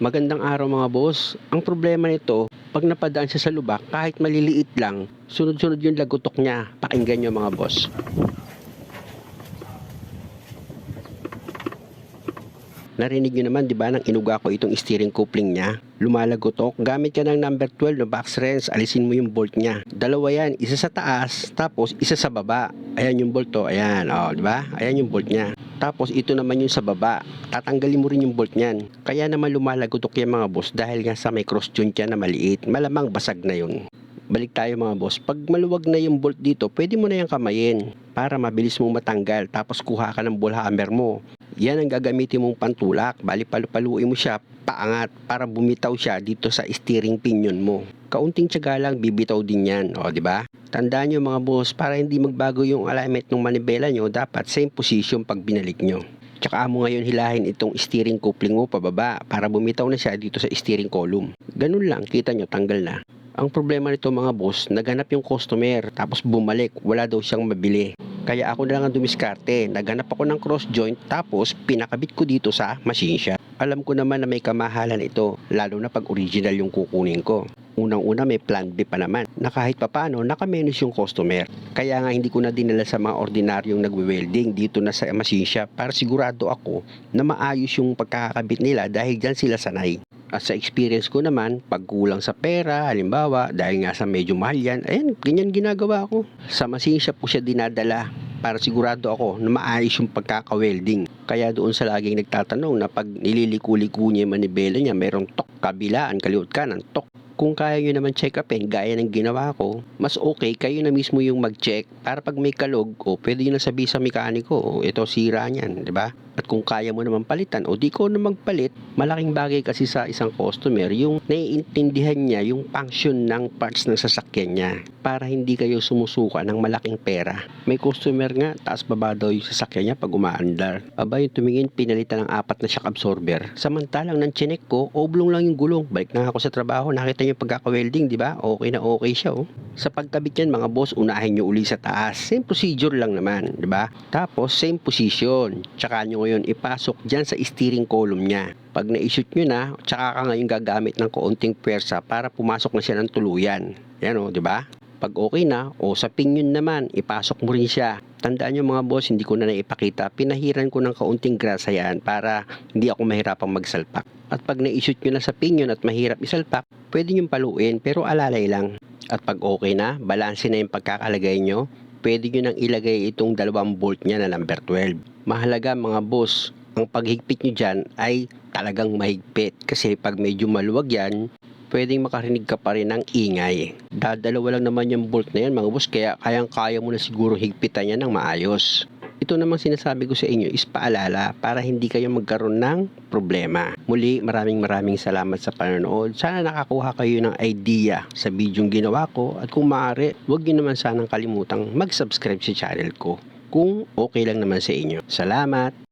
Magandang araw mga boss. Ang problema nito, pag napadaan siya sa lubak, kahit maliliit lang, sunod-sunod yung lagutok niya. Pakinggan nyo mga boss. Narinig nyo naman, di ba, nang inuga ko itong steering coupling niya? Lumalagotok. Gamit ka ng number 12 na box wrench, alisin mo yung bolt niya. Dalawa yan, isa sa taas, tapos isa sa baba. Ayan yung bolt to, ayan, di ba? Ayan yung bolt niya. Tapos ito naman yung sa baba. Tatanggalin mo rin yung bolt niyan. Kaya naman lumalagotok yan mga boss dahil nga sa may cross joint yan na maliit. Malamang basag na yun. Balik tayo mga boss. Pag maluwag na yung bolt dito, pwede mo na yung kamayin para mabilis mong matanggal. Tapos kuha ka ng ball hammer mo. Yan ang gagamitin mong pantulak. Bali palupaluin mo siya paangat para bumitaw siya dito sa steering pinion mo. Kaunting tiyaga lang bibitaw din yan, di ba? Tandaan nyo mga boss, para hindi magbago yung alignment ng manibela nyo, dapat same position pag binalik nyo. Tsaka mo ngayon hilahin itong steering coupling mo pababa para bumitaw na siya dito sa steering column. Ganun lang, kita nyo, tanggal na. Ang problema nito mga boss, naganap yung customer tapos bumalik, wala daw siyang mabili. Kaya ako na lang ang dumiskarte, naganap ako ng cross joint tapos pinakabit ko dito sa machine shop. Alam ko naman na may kamahalan ito, lalo na pag original yung kukunin ko. Unang-una may plan B pa naman, na kahit papano nakamenos yung customer. Kaya nga hindi ko na dinala sa mga ordinaryong nagwe-welding dito na sa machine shop para sigurado ako na maayos yung pagkakabit nila dahil dyan sila sanay. At sa experience ko naman, pag kulang sa pera, halimbawa, dahil nga sa medyo mahal yan, ayan, ganyan ginagawa ko. Sa machine shop ko siya dinadala para sigurado ako na maayos yung pagkaka-welding. Kaya doon sa laging nagtatanong na pag nililiko-liko niya yung manibela niya, mayroong tok, kabilaan, kaliwat kanan, tok. Kung kaya nyo naman check upin gaya ng ginawa ko, mas okay kayo na mismo yung mag-check para pag may kalog, pwede nyo na sabihin sa mekaniko, ito sira niyan, di ba? At kung kaya mo naman palitan, di ko na magpalit. Malaking bagay kasi sa isang customer yung naiintindihan niya yung function ng parts ng sasakyan niya para hindi kayo sumusuka ng malaking pera. May customer nga, taas baba daw yung sasakyan niya pag umaandar. Aba, yung tumingin, pinalitan ng 4 na shock absorber. Samantalang ng chinek ko, oblong lang yung gulong. Balik na ako sa trabaho, nakita niyo yung pagkaka-welding, di ba? Okay na okay siya, Sa pagkabit yan mga boss, unahin nyo uli sa taas. Same procedure lang naman, di ba? Tapos, same position. Tsaka nyo ngayon ipasok dyan sa steering column niya. Pag na-shoot nyo na, tsaka ka ngayon gagamit ng kaunting pwersa para pumasok na siya ng tuluyan. Yan di ba? Pag okay na, sa pinion naman, ipasok mo rin siya. Tandaan nyo mga boss, hindi ko na naipakita. Pinahiran ko ng kaunting grasa yan para hindi ako mahirapang magsalpak. At pag na-shoot nyo na sa pinion at mahirap isalpak, pwede nyo paluin pero alalay lang. At pag okay na, balanse na yung pagkakalagay nyo, pwede nyo nang ilagay itong 2 bolt niya na number 12. Mahalaga mga boss, ang paghigpit nyo dyan ay talagang mahigpit. Kasi pag medyo maluwag yan, pwedeng makarinig ka pa rin ng ingay. Dadalawa lang naman yung bolt na yan mga boss, kaya kayang-kaya mo na siguro higpitan yan ng maayos. Ito namang sinasabi ko sa inyo is paalala para hindi kayo magkaroon ng problema. Muli, maraming salamat sa panonood. Sana nakakuha kayo ng idea sa bidyong ginawa ko at kung maaari, huwag niyo naman sanang kalimutang mag-subscribe sa channel ko kung okay lang naman sa inyo. Salamat!